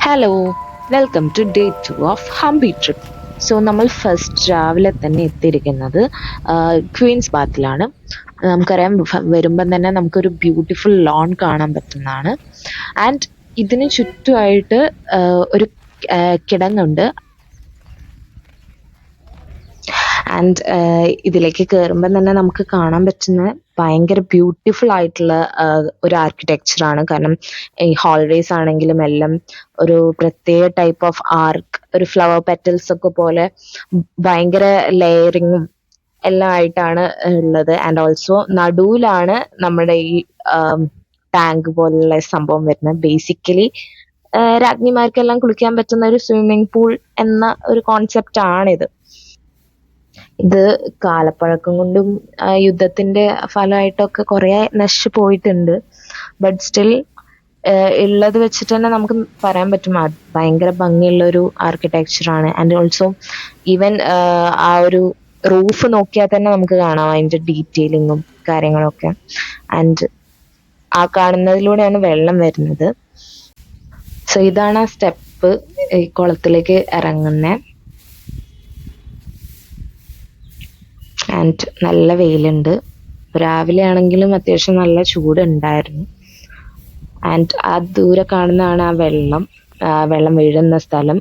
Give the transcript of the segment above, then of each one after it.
Hello, welcome to day 2 of Hampi trip. So നമ്മൾ first രാവിലെ തന്നെ എത്തിയിരിക്കുന്നത് ക്വീൻസ് ബാത്തിലാണ്. നമുക്കറിയാം വരുമ്പം തന്നെ നമുക്കൊരു ബ്യൂട്ടിഫുൾ ലോൺ കാണാൻ പറ്റുന്നതാണ്. ആൻഡ് ഇതിന് ചുറ്റുമായിട്ട് ഒരു കിടങ്ങുണ്ട്. ആൻഡ് ഇതിലേക്ക് കയറുമ്പം തന്നെ നമുക്ക് കാണാൻ പറ്റുന്ന ഭയങ്കര ബ്യൂട്ടിഫുൾ ആയിട്ടുള്ള ഒരു ആർക്കിടെക്ചറാണ്. കാരണം ഈ ഹോൾവേസ് ആണെങ്കിലും എല്ലാം ഒരു പ്രത്യേക ടൈപ്പ് ഓഫ് ആർക്ക്, ഒരു ഫ്ലവർ പെറ്റൽസ് ഒക്കെ പോലെ ഭയങ്കര ലെയറിങ്ങും എല്ലാം ആയിട്ടാണ് ഉള്ളത്. ആൻഡ് ഓൾസോ നടുവിലാണ് നമ്മുടെ ഈ ടാങ്ക് പോലുള്ള സംഭവം വരുന്നത്. ബേസിക്കലി രാജ്ഞിമാർക്കെല്ലാം കുളിക്കാൻ പറ്റുന്ന ഒരു സ്വിമ്മിംഗ് പൂൾ എന്ന ഒരു കോൺസെപ്റ്റ് ആണിത്. ഇത് കാലപ്പഴക്കം കൊണ്ടും യുദ്ധത്തിന്റെ ഫലമായിട്ടൊക്കെ കുറെ നശിച്ചു പോയിട്ടുണ്ട്. ബട്ട് സ്റ്റിൽ ഉള്ളത് വെച്ചിട്ട് തന്നെ നമുക്ക് പറയാൻ പറ്റും ഭയങ്കര ഭംഗിയുള്ള ഒരു ആർക്കിടെക്ചറാണ്. ആൻഡ് ഓൾസോ ഈവൻ ആ ഒരു റൂഫ് നോക്കിയാൽ തന്നെ നമുക്ക് കാണാം അതിന്റെ ഡീറ്റെയിലിങ്ങും കാര്യങ്ങളൊക്കെ. ആൻഡ് ആ കാണുന്നതിലൂടെയാണ് വെള്ളം വരുന്നത്. സോ ഇതാണ് ആ സ്റ്റെപ്പ് ഈ കുളത്തിലേക്ക് ഇറങ്ങുന്നത്. ആൻഡ് നല്ല വെയിലുണ്ട്. രാവിലെ ആണെങ്കിലും അത്യാവശ്യം നല്ല ചൂടുണ്ടായിരുന്നു. ആൻഡ് ആ ദൂരെ കാണുന്നതാണ് ആ വെള്ളം വീഴുന്ന സ്ഥലം.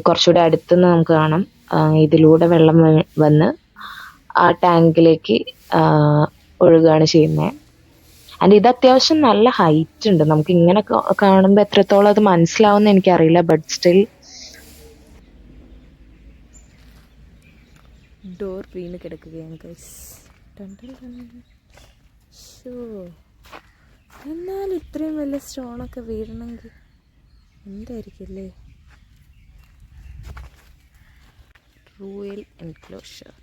കുറച്ചുകൂടെ അടുത്തുനിന്ന് നമുക്ക് കാണാം. ഇതിലൂടെ വെള്ളം വന്ന് ആ ടാങ്കിലേക്ക് ഒഴുകുകയാണ് ചെയ്യുന്നത്. ആൻഡ് ഇത് അത്യാവശ്യം നല്ല ഹൈറ്റ് ഉണ്ട്. നമുക്ക് ഇങ്ങനെ കാണുമ്പോൾ എത്രത്തോളം അത് മനസ്സിലാവുമെന്ന് എനിക്കറിയില്ല. ബട്ട് സ്റ്റിൽ ഡോർ വീണ് കിടക്കുകയാണ്. എന്നാൽ ഇത്രയും വലിയ സ്റ്റോണൊക്കെ വീഴണമെങ്കിൽ എന്തായിരിക്കില്ലേ? Royal enclosure.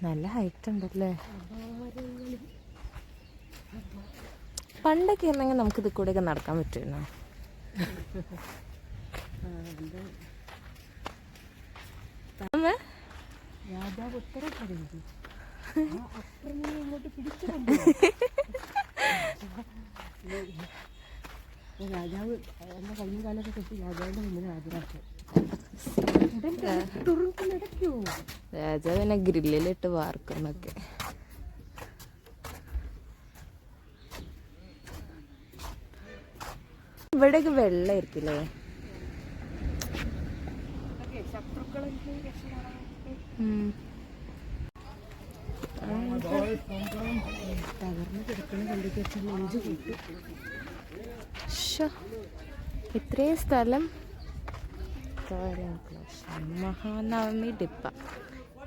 നല്ല ഹൈറ്റ് ഉണ്ടല്ലേ. പണ്ടൊക്കെ ആയിരുന്നെങ്കിൽ നമുക്ക് ഇത് കൂടെയൊക്കെ നടക്കാൻ പറ്റുമായിരുന്നു. രാജാവ് എൻ്റെ കയ്യും കാലൊക്കെ കെട്ടി രാജാവിൻ്റെ മുന്നിൽ ഹാജരാക്കും. രാജാവ് പിന്നെ ഗ്രില്ലിലിട്ട് വാർക്കുന്നൊക്കെ. ഇവിടെയൊക്കെ വെള്ളമായിരിക്കില്ലേ? തകർന്ന് കിടക്കുന്ന കണ്ടിട്ട് നെഞ്ച് കൂട്ടി. ഇത്രയും സ്ഥലം. മഹാനവമി ഡിപ്പ.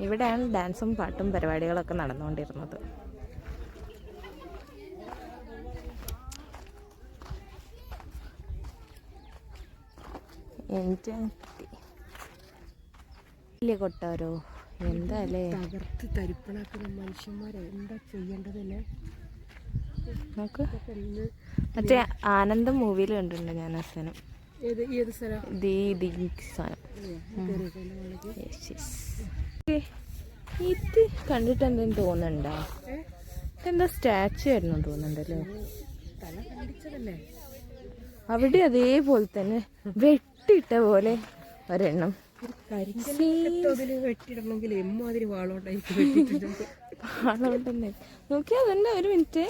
ഇവിടെയാണ് ഡാൻസും പാട്ടും പരിപാടികളൊക്കെ നടന്നുകൊണ്ടിരുന്നത്. വലിയ കൊട്ടാരോ എന്താ അല്ലേ? തകർത്ത് തരിപ്പണാക്കുന്ന മനുഷ്യന്മാരെ എന്താ ചെയ്യേണ്ടതല്ലേ? നോക്ക്, മറ്റേ ആനന്ദം മൂവിയിൽ കണ്ടിട്ടുണ്ട് ഞാൻ ആ സ്ഥലം. ഏത് സ്ഥലം? ഇത് കണ്ടിട്ട് എന്തെങ്കിലും തോന്നുന്നുണ്ടോ? എന്താ സ്റ്റാച്ചു ആയിരുന്നു തോന്നുന്നുണ്ടല്ലോ. അവിടെ അതേപോലെ തന്നെ വെട്ടിയിട്ട പോലെ ഒരെണ്ണം. വെട്ടിയിടണമെങ്കിൽ എമ്മാതിരി വാളോണ്ടായിരിക്കും. വാളോണ്ടെന്നെ നോക്കിയാ അതന്നെ. ഒരു മിനിറ്റ്.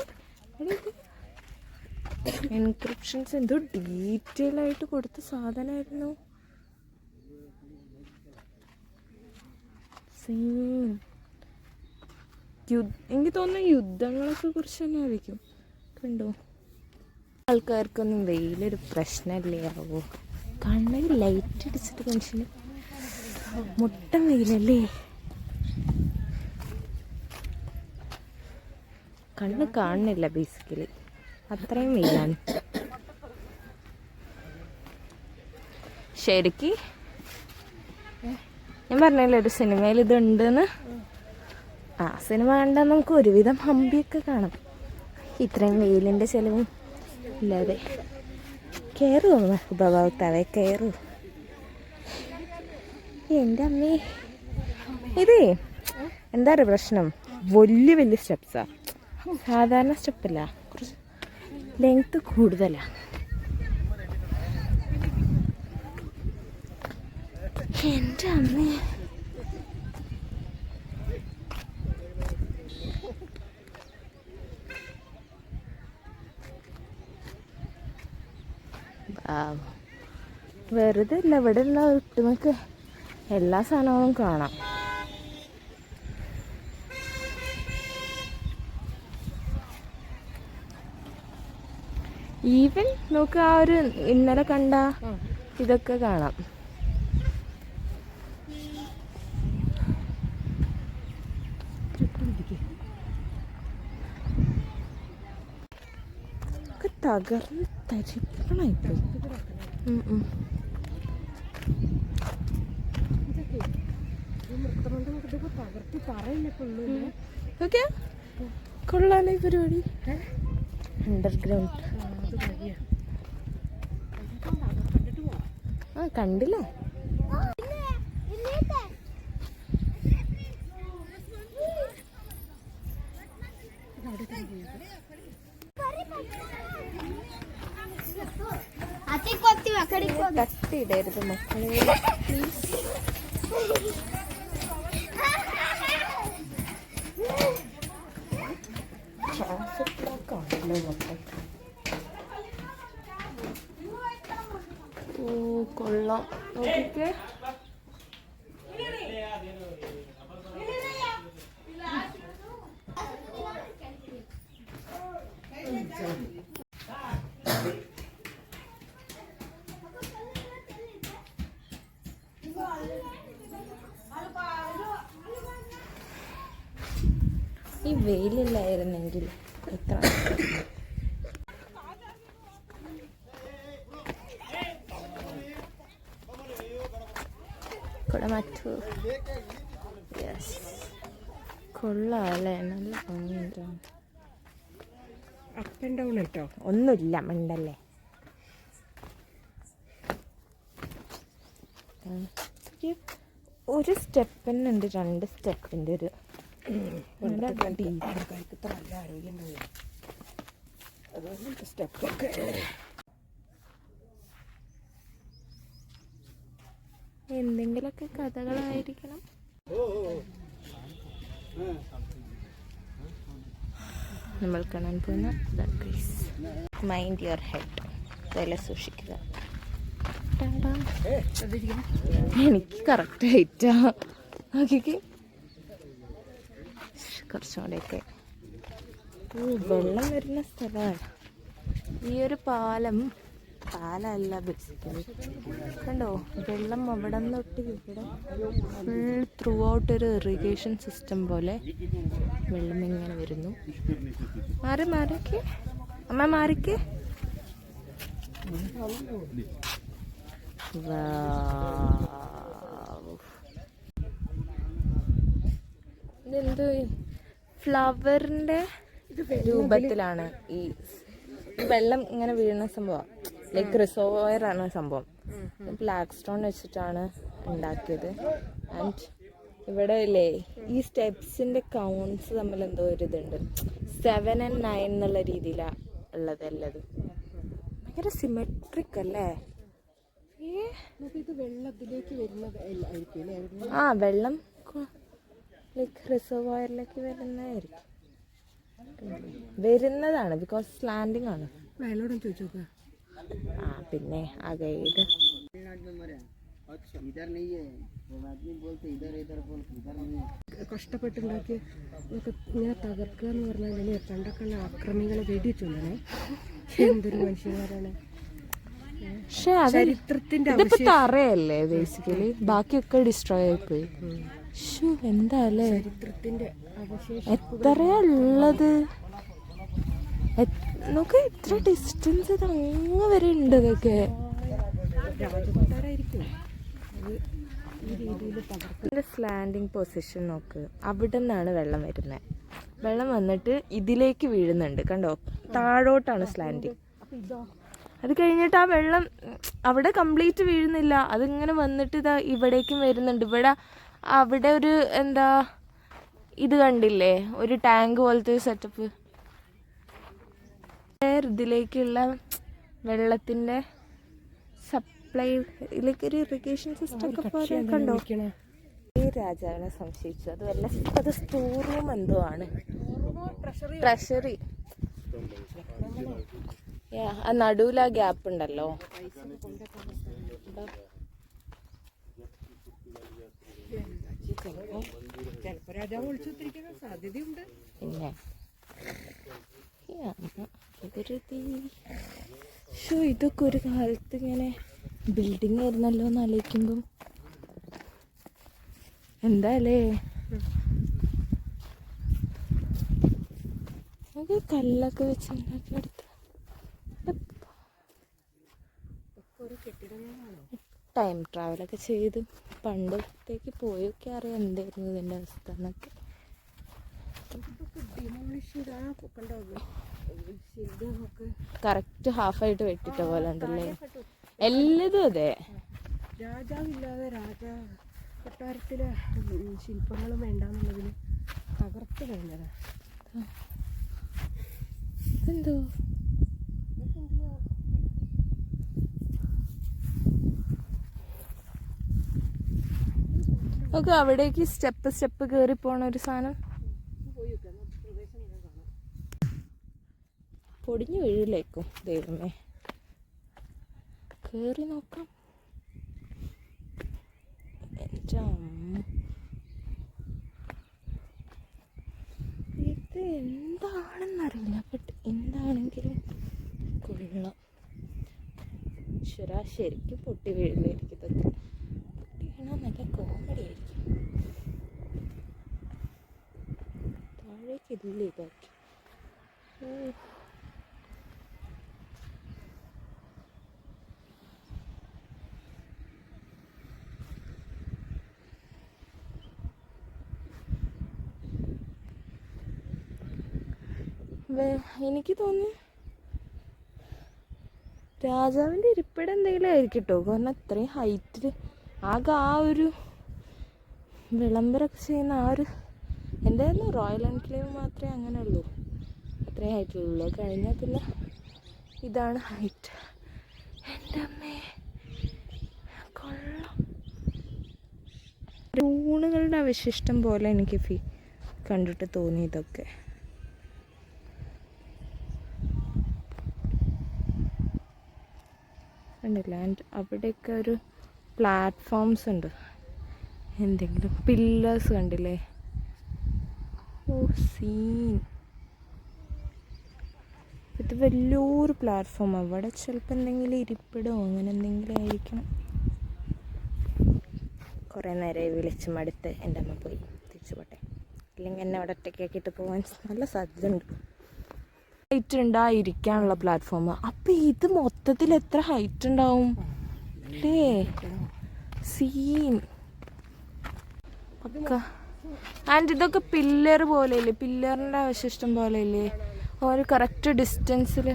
എൻക്രിപ്ഷൻസ് എന്തോ ഡീറ്റെയിൽ ആയിട്ട് കൊടുത്ത സാധനമായിരുന്നു. എനിക്ക് തോന്നുന്നു യുദ്ധങ്ങളൊക്കെ കുറിച്ച് തന്നെ ആയിരിക്കും. കണ്ടോ, ആൾക്കാർക്കൊന്നും വെയിലൊരു പ്രശ്നമല്ലേ ആവോ? കണ്ണിൽ ലൈറ്റ് അടിച്ചിട്ട് മനുഷ്യന് മുട്ടം വെയിലല്ലേ. കണ്ണ് കാണുന്നില്ല ബേസിക്കലി, അത്രയും വെയിലാണ്. ശരിക്ക് ഞാൻ പറഞ്ഞല്ലോ ഒരു സിനിമയിൽ ഇതുണ്ടെന്ന്. ആ സിനിമ കണ്ടാൽ നമുക്ക് ഒരുവിധം ഹംപിയൊക്കെ കാണാം. ഇത്രയും വെയിലിൻ്റെ ചെലവും ഇല്ലാതെ. കയറുമോ ഉപഭോക്താവെ, കയറൂ. എൻ്റെ അമ്മേ, ഇതേ എന്താ പറയുക പ്രശ്നം, വലിയ വലിയ സ്റ്റെപ്സാ. സാധാരണ സ്റ്റെപ്പല്ല, കുറച്ച് ലെങ്ത് കൂടുതലാണ്. എൻ്റെ അമ്മേ, വെറുതെ അല്ല, ഇവിടെ ഉള്ള ഒട്ടുമിക്ക എല്ലാ സാധനങ്ങളും കാണാം. ഈവൻ നമുക്ക് ആ ഒരു ഇന്നലെ കണ്ട ഇതൊക്കെ കാണാം. ഒക്കെ തകർന്ന് തരിപ്പണായിപ്പോയി. ഓക്കെ, കൊള്ളാലോ ഈ പരിപാടി. അണ്ടർഗ്രൗണ്ട് ആ കണ്ടില്ല. തട്ടിയിടരുത് മക്കളെ പ്ലീസ്. ട്രാഫിക് ബ്ലോക്ക് ആണല്ലോ മൊത്തം. ഓ കൊള്ളാം, നോക്കിക്കേ. ഈ വെയിലില്ലായിരുന്നെങ്കിൽ എത്ര കുടമറ്റു. യെസ്, കൊള്ളാല്ലേ, നല്ല ഭംഗിയുണ്ട്. അപ്പ് ആൻഡ് ഡൗൺ കേട്ടോ, ഒന്നുമില്ല മിണ്ടല്ലേ. ഒരു സ്റ്റെപ്പിന് ഉണ്ട്, 2 സ്റ്റെപ്പിൻ്റെ ഒരു നല്ല ആരോഗ്യം ഉണ്ടാവും. അതുകൊണ്ട് സ്റ്റെപ്പൊക്കെ എന്തെങ്കിലുമൊക്കെ കഥകളായിരിക്കണം. നമ്മൾ കാണാൻ പോകുന്ന മൈൻഡ് യുവർ ഹെഡ്, വില സൂക്ഷിക്കുക. എനിക്ക് കറക്റ്റ് ഹൈറ്റാ, നോക്കിക്ക്. കുറച്ചും കൂടെയൊക്കെ വെള്ളം വരുന്ന സ്ഥലമാണ് ഈ ഒരു പാലല്ല ബേസിക്കലി. കണ്ടോ, വെള്ളം അവിടെ നിന്ന് തൊട്ട് ഇവിടെ ഫുൾ ത്രൂ ഔട്ട് ഒരു ഇറിഗേഷൻ സിസ്റ്റം പോലെ വെള്ളം ഇങ്ങനെ വരുന്നു. മാറിക്ക് അമ്മ, മാറിക്ക്. ഇതെന്തോ ഫ്ലവറിൻ്റെ രൂപത്തിലാണ് ഈ വെള്ളം ഇങ്ങനെ വീഴുന്ന സംഭവം. ലൈക്ക് റിസർവോയർ ആണ് സംഭവം. ബ്ലാക്ക് സ്റ്റോൺ വെച്ചിട്ടാണ് ഉണ്ടാക്കിയത്. ആൻഡ് ഇവിടെ ഇല്ലേ ഈ സ്റ്റെപ്സിൻ്റെ കൗണ്ട്സ് തമ്മിൽ എന്തോ ഒരു ഇതുണ്ട്. 7 and 9 എന്നുള്ള രീതിയിലാണ് ഉള്ളത് എല്ലാതും. ഭയങ്കര സിമെട്രിക് അല്ലേ. ഇത് വെള്ളത്തിലേക്ക് വരുന്നത് ആ വെള്ളം ലൈക്ക് റിസർവോയറിലേക്ക് വരുന്നതാണ് ബിക്കോസ് സ്ലാൻഡിങ് ആണ്. വെള്ളോടും ചോദിച്ചു നോക്കുക. ആ പിന്നെ ആ ഗൈഡ് കഷ്ടപ്പെട്ടുണ്ടാക്കി ഇങ്ങനെ തകർക്കുക എന്ന് പറഞ്ഞാൽ പണ്ടൊക്കെ ആക്രമികളെ വെടിവെച്ചോണ്ടേ. എന്തൊരു മനുഷ്യന്മാരാണ്. പക്ഷെ ചരിത്രത്തിന്റെ ഇതിപ്പോ തറയല്ലേ ബേസിക്കലി, ബാക്കിയൊക്കെ ഡിസ്ട്രോയ് ആയിപ്പോയി. എന്താ അല്ലേ, ചരിത്രത്തിന്റെ അവശേഷം എത്രയാ ഉള്ളത് നോക്ക്. ഇത്ര ഡിസ്റ്റൻസ് അങ്ങ് വരെ ഉണ്ട്. ഇതൊക്കെ രാജകൊട്ടാരായിരിക്കും. ഈ രീതിയിൽ തകർത്ത് ഇതിൻ്റെ സ്ലാൻഡിങ് പൊസിഷൻ നോക്ക്, അവിടെ നിന്നാണ് വെള്ളം വരുന്നത്. വെള്ളം വന്നിട്ട് ഇതിലേക്ക് വീഴുന്നുണ്ട്, കണ്ടോ? താഴോട്ടാണ് സ്ലാൻഡിങ്. അപ്പോൾ ഇതോ അത് കഴിഞ്ഞിട്ട് ആ വെള്ളം അവിടെ കംപ്ലീറ്റ് വീഴുന്നില്ല, അതിങ്ങനെ വന്നിട്ട് ഇതാ ഇവിടേക്കും വരുന്നുണ്ട്. അവിടെ ഒരു എന്താ ഇത് കണ്ടില്ലേ, ഒരു ടാങ്ക് പോലത്തെ സെറ്റപ്പ്. ഇതിലേക്കുള്ള വെള്ളത്തിൻ്റെ സപ്ലൈ ഇതിലേക്ക് ഒരു ഇറിഗേഷൻ സിസ്റ്റം ഒക്കെ പോലെ കണ്ടോ? ഈ രാജാവിനെ സംശയിച്ചു. അത് സ്റ്റോർ റൂം എന്തോ ആണ്, ട്രഷറി. ആ നടുവിൽ ആ ഗ്യാപ്പ് ഉണ്ടല്ലോ. ചിലപ്പോൾ രാജാവ് ഒളിച്ചുത്തിരിക്കാൻ സാധ്യതയുണ്ട്. പിന്നെ ഇതൊക്കെ ഒരു കാലത്ത് ഇങ്ങനെ ബിൽഡിംഗ് ആയിരുന്നല്ലോ എന്ന് ആലോചിക്കുമ്പം എന്താല്ലേ. നമുക്ക് കല്ലൊക്കെ വെച്ച് ഉണ്ടാക്കിയെടുത്ത് ടൈം ട്രാവലൊക്കെ ചെയ്ത് പണ്ടത്തേക്ക് പോയൊക്കെ അറിയാം എന്തായിരുന്നു ഇതിൻ്റെ അവസ്ഥ എന്നൊക്കെ. കറക്റ്റ് ഹാഫായിട്ട് വെട്ടിട്ട പോലെ ഉണ്ടല്ലേ എല്ലാതും. അതെ, രാജാവില്ലാതെ കൊട്ടാരത്തിലെ ശില്പങ്ങളും വേണ്ടാന്നുള്ളതിന് തകർത്ത് കഴിഞ്ഞതാ. എന്തോ നമുക്ക് അവിടേക്ക് സ്റ്റെപ്പ് കയറി പോണ ഒരു സാധനം പൊടിഞ്ഞു വീഴിലേക്കും. ദൈവമേ, കയറി നോക്കാം. എൻ്റെ അമ്മ, ഇത് എന്താണെന്നറിയില്ല, ബട്ട് എന്താണെങ്കിലും കൊള്ളാം. ശരിക്കും പൊട്ടി വീഴുന്നതായിരിക്കും ഇതൊക്കെ. പൊട്ടി വീണാൽ നല്ല കോമഡി ആയിരിക്കും. താഴേക്ക് ഇതില്ലേ ബാക്കി. എനിക്ക് തോന്നി രാജാവിൻ്റെ ഇരിപ്പിടം എന്തെങ്കിലും ആയിരിക്കും കേട്ടോ. കാരണം അത്രയും ഹൈറ്റിൽ ആകെ ആ ഒരു വിളംബരമൊക്കെ ചെയ്യുന്ന ആ ഒരു എന്തായാലും റോയൽ എൻക്ലേവ് മാത്രമേ അങ്ങനെ ഉള്ളൂ, അത്രയും ഹൈറ്റിലുള്ളൂ. കഴിഞ്ഞാൽ പിന്നെ ഇതാണ് ഹൈറ്റ്. എൻ്റെ അമ്മേ, കൊള്ളാം. തൂണുകളുടെ അവശിഷ്ടം പോലെ എനിക്ക് കണ്ടിട്ട് തോന്നി ഇതൊക്കെ. കണ്ടില്ല, ആൻഡ് അവിടെയൊക്കെ ഒരു പ്ലാറ്റ്ഫോംസ് ഉണ്ട്, എന്തെങ്കിലും പില്ലേഴ്സ് കണ്ടില്ലേ. ഓ സീൻ, ഇത് വലിയൊരു പ്ലാറ്റ്ഫോം. അവിടെ ചിലപ്പോൾ എന്തെങ്കിലും ഇരിപ്പിടമോ അങ്ങനെ എന്തെങ്കിലും ആയിരിക്കണം. കുറേ നേരമായി വിളിച്ച് മടുത്ത് എൻ്റെ അമ്മ പോയി, തിരിച്ചു പോട്ടെ. ഇല്ലെങ്കിൽ എന്നെ അവിടെ ഒറ്റയ്ക്കാക്കിയിട്ട് പോകാൻ നല്ല സാധ്യത ഉണ്ട്. ഹൈറ്റ് ഉണ്ടായിരിക്കാനുള്ള പ്ലാറ്റ്ഫോം. അപ്പം ഇത് മൊത്തത്തിൽ എത്ര ഹൈറ്റ് ഉണ്ടാവും അല്ലേ? സീൻ പക്ക. ആൻഡ് ഇതൊക്കെ പില്ലർ പോലെയില്ലേ, പില്ലറിൻ്റെ അവശിഷ്ടം പോലെയില്ലേ, ഒരു കറക്റ്റ് ഡിസ്റ്റൻസിൽ.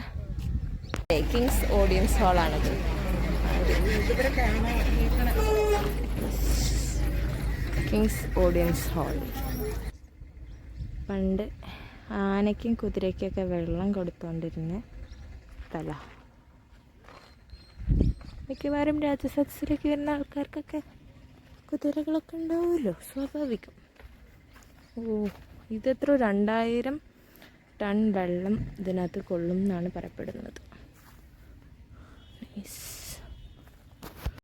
കിങ്സ് ഓഡിയൻസ് ഹാളാണിത്. Kings audience hall. പണ്ട് ആനയ്ക്കും കുതിരയ്ക്കൊക്കെ വെള്ളം കൊടുത്തുകൊണ്ടിരുന്ന സ്ഥല. മിക്കവാറും രാജസദസ്സിലേക്ക് വരുന്ന ആൾക്കാർക്കൊക്കെ കുതിരകളൊക്കെ ഉണ്ടാവുമല്ലോ, സ്വാഭാവികം. ഓ, ഇതെത്ര 2000 ടൺ വെള്ളം ഇതിനകത്ത് കൊള്ളും എന്നാണ് പറയപ്പെടുന്നത്.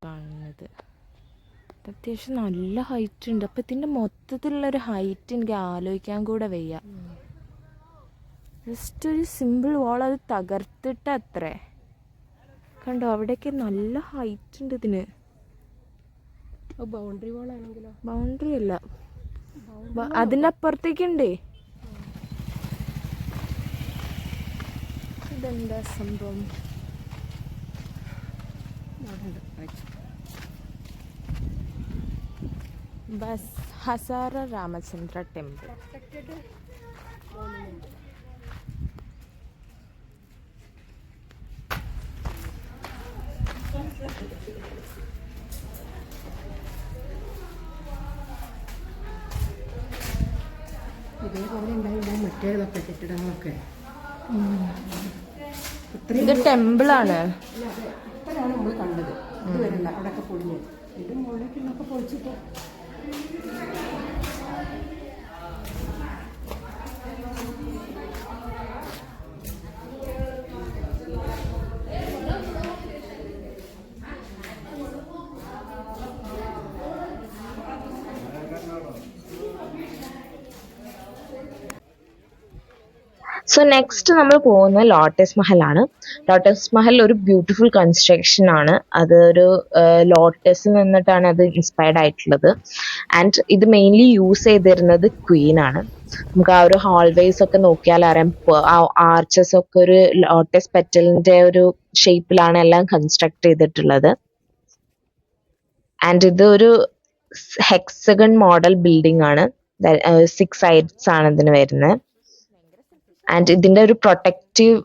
കാണുന്നത് അത്യാവശ്യം നല്ല ഹൈറ്റ് ഉണ്ട്. അപ്പം ഇതിൻ്റെ മൊത്തത്തിലുള്ളൊരു ഹൈറ്റ് എനിക്ക് ആലോചിക്കാൻ കൂടെ വയ്യ. ജസ്റ്റ് ഒരു സിമ്പിൾ വാൾ, അത് തകർത്തിട്ട് അത്രേ. കണ്ടോ, അവിടെയൊക്കെ നല്ല ഹൈറ്റ് ഉണ്ട് ഇതിന്. ബൗണ്ടറി വാൾ ആണെങ്കിലോ? ബൗണ്ടറി അല്ല, അതിനപ്പുറത്തേക്കുണ്ടേ. ഇതെന്താ സംഭവം? Bus Hazara Ramachandra temple. ഇതേപോലെ ഉണ്ടായില്ല മറ്റേതൊക്കെ കെട്ടിടങ്ങളൊക്കെ. ഇത് ടെമ്പിളാണ്. ഇപ്പോഴാണ് നമ്മൾ കണ്ടത്. ഇതുവരല്ല അവിടെയൊക്കെ പൊളിഞ്ഞത്. ഇത് മുകളിലേക്കുള്ളൊക്കെ പൊളിച്ചിട്ട് സോ നെക്സ്റ്റ് നമ്മൾ പോകുന്ന ലോട്ടസ് മഹലാണ്. ലോട്ടസ് മഹൽ ഒരു ബ്യൂട്ടിഫുൾ കൺസ്ട്രക്ഷൻ ആണ്. അത് ഒരു ലോട്ടസിൽ നിന്നിട്ടാണ് അത് ഇൻസ്പയർഡ് ആയിട്ടുള്ളത്. ആൻഡ് ഇത് മെയിൻലി യൂസ് ചെയ്തിരുന്നത് ക്വീൻ ആണ്. നമുക്ക് ആ ഒരു ഹാൾവേസ് ഒക്കെ നോക്കിയാൽ അറിയാം, ആ ആർച്ചസ് ഒക്കെ ഒരു ലോട്ടസ് പെറ്റലിന്റെ ഒരു ഷേപ്പിലാണ് എല്ലാം കൺസ്ട്രക്ട് ചെയ്തിട്ടുള്ളത്. ആൻഡ് ഇത് ഒരു ഹെക്സഗൺ മോഡൽ ബിൽഡിംഗ് ആണ്. 6 സൈഡ്സ് ആണ് ഇതിന് വരുന്നത്. ആൻഡ് ഇതിന്റെ ഒരു പ്രൊട്ടക്റ്റീവ്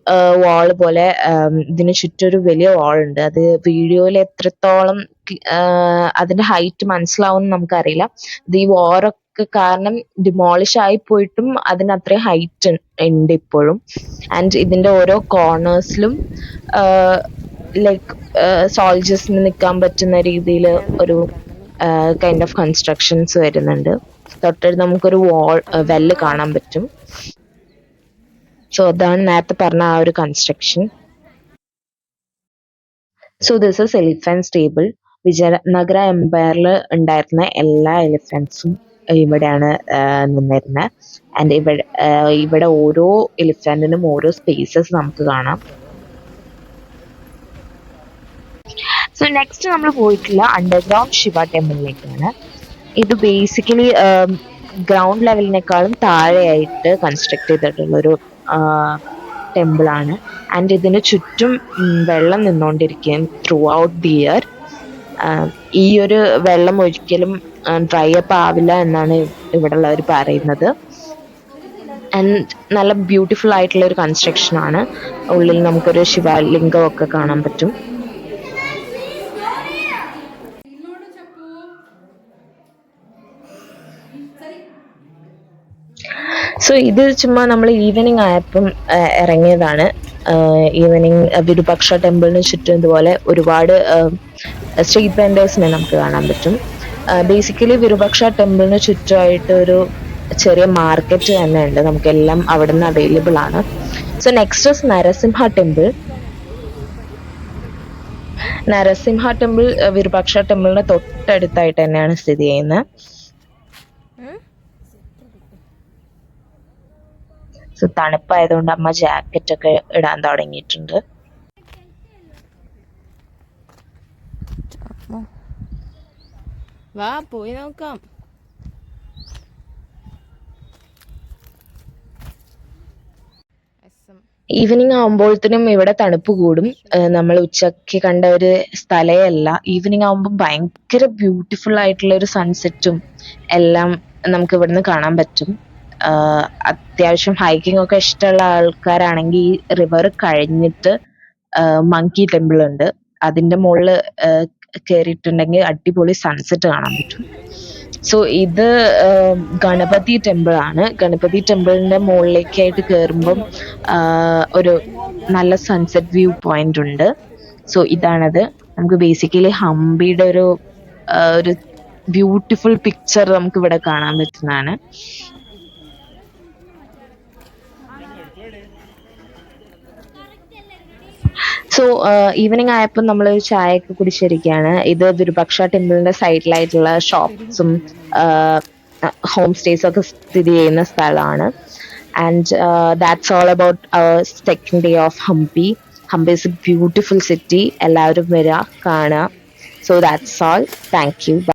വാൾ പോലെ ഇതിന് ചുറ്റും ഒരു വലിയ വാൾ ഉണ്ട്. അത് വീഡിയോയിൽ എത്രത്തോളം അതിന്റെ ഹൈറ്റ് മനസ്സിലാവും നമുക്കറിയില്ല. ഇത് ഈ വാറൊക്കെ കാരണം ഡിമോളിഷ് ആയി പോയിട്ടും അതിന് അത്രയും ഹൈറ്റ് ഉണ്ട് ഇപ്പോഴും. ആൻഡ് ഇതിന്റെ ഓരോ കോർണേഴ്സിലും ലൈക്ക് സോൾജേഴ്സിന് നിൽക്കാൻ പറ്റുന്ന രീതിയിൽ ഒരു കൈൻഡ് ഓഫ് കൺസ്ട്രക്ഷൻസ് വരുന്നുണ്ട്. തൊട്ടടുത്ത് നമുക്കൊരു വെല്ല് കാണാൻ പറ്റും. സോ അതാണ് നേരത്തെ പറഞ്ഞ ആ ഒരു construction. So this is elephant stable. Vijayanagara എംപയറിൽ ഉണ്ടായിരുന്ന എല്ലാ എലിഫന്റ്സും ഇവിടെയാണ് നിന്നിരുന്നത്. ആൻഡ് ഇവിടെ ഓരോ എലിഫന്റിനും ഓരോ സ്പേസസ് നമുക്ക് കാണാം. സോ നെക്സ്റ്റ് നമ്മൾ പോയിട്ടുള്ള അണ്ടർഗ്രൗണ്ട് ശിവ ടെമ്പിളിലേക്കാണ്. ഇത് ബേസിക്കലി ഗ്രൗണ്ട് ലെവലിനേക്കാളും താഴെയായിട്ട് കൺസ്ട്രക്ട് ചെയ്തിട്ടുള്ളൊരു ടെമ്പിളാണ്. ആൻഡ് ഇതിന് ചുറ്റും വെള്ളം നിന്നുകൊണ്ടിരിക്കും ത്രൂ ഔട്ട് ദി ഇയർ. ഈ ഒരു വെള്ളം ഒരിക്കലും ഡ്രൈ അപ്പ് ആവില്ല എന്നാണ് ഇവിടെ ഉള്ളവർ പറയുന്നത്. ആൻഡ് നല്ല ബ്യൂട്ടിഫുൾ ആയിട്ടുള്ള ഒരു കൺസ്ട്രക്ഷൻ ആണ്. ഉള്ളിൽ നമുക്കൊരു ശിവലിംഗം ഒക്കെ കാണാൻ പറ്റും. സോ ഇത് ചുമ്മാ നമ്മൾ ഈവനിങ് ആയപ്പം ഇറങ്ങിയതാണ്. ഈവനിങ് വിരൂപാക്ഷ ടെമ്പിളിന് ചുറ്റും ഇതുപോലെ ഒരുപാട് സ്ട്രീറ്റ് വെൻഡേഴ്സിനെ നമുക്ക് കാണാൻ പറ്റും. ബേസിക്കലി വിരൂപാക്ഷ ടെമ്പിളിന് ചുറ്റുമായിട്ട് ഒരു ചെറിയ മാർക്കറ്റ് തന്നെ ഉണ്ട്. നമുക്കെല്ലാം അവിടെ നിന്ന് അവൈലബിൾ ആണ്. So next Narasimha temple. Narasimha temple Virupaksha ടെമ്പിളിന് തൊട്ടടുത്തായിട്ട് തന്നെയാണ് സ്ഥിതി ചെയ്യുന്നത്. സോ തണുപ്പായതുകൊണ്ട് അമ്മ ജാക്കറ്റ് ഒക്കെ ഇടാൻ തുടങ്ങിയിട്ടുണ്ട്. വാ പോയി നോക്കാം. ഈവനിങ് ആകുമ്പോഴത്തേനും ഇവിടെ തണുപ്പ് കൂടും. നമ്മൾ ഉച്ചയ്ക്ക് കണ്ട ഒരു സ്ഥലമല്ല. ഈവനിങ് ആകുമ്പോൾ ഭയങ്കര ബ്യൂട്ടിഫുൾ ആയിട്ടുള്ള ഒരു സൺസെറ്റും എല്ലാം നമുക്ക് ഇവിടുന്ന് കാണാൻ പറ്റും. അത്യാവശ്യം ഹൈക്കിംഗ് ഒക്കെ ഇഷ്ടമുള്ള ആൾക്കാരാണെങ്കിൽ ഈ റിവർ കഴിഞ്ഞിട്ട് മങ്കി ടെമ്പിൾ ഉണ്ട്. അതിന്റെ മുകളിൽ കയറിയിട്ടുണ്ടെങ്കിൽ അടിപൊളി സൺസെറ്റ് കാണാൻ പറ്റും. സോ ഇത് ഗണപതി ടെമ്പിൾ ആണ്. ഗണപതി ടെമ്പിളിന്റെ മുകളിലേക്കായിട്ട് കയറുമ്പം ഒരു നല്ല സൺസെറ്റ് വ്യൂ പോയിന്റ് ഉണ്ട്. സോ ഇതാണത്. നമുക്ക് ബേസിക്കലി ഹംപിയുടെ ഒരു ബ്യൂട്ടിഫുൾ പിക്ചർ നമുക്ക് ഇവിടെ കാണാൻ പറ്റുന്നതാണ്. സോ ഈവനിങ് ആയപ്പോൾ നമ്മൾ ഒരു ചായയൊക്കെ കുടിച്ചിരിക്കുകയാണ്. ഇത് വിരൂപാക്ഷ ടെമ്പിളിന്റെ സൈഡിലായിട്ടുള്ള ഷോപ്സും ഹോം സ്റ്റേസ് ഒക്കെ സ്ഥിതി ചെയ്യുന്ന സ്ഥലമാണ്. And that's all about our second day of Hampi. Hampi is a beautiful city. എല്ലാവരും വരിക, കാണുക. So that's all. Thank U.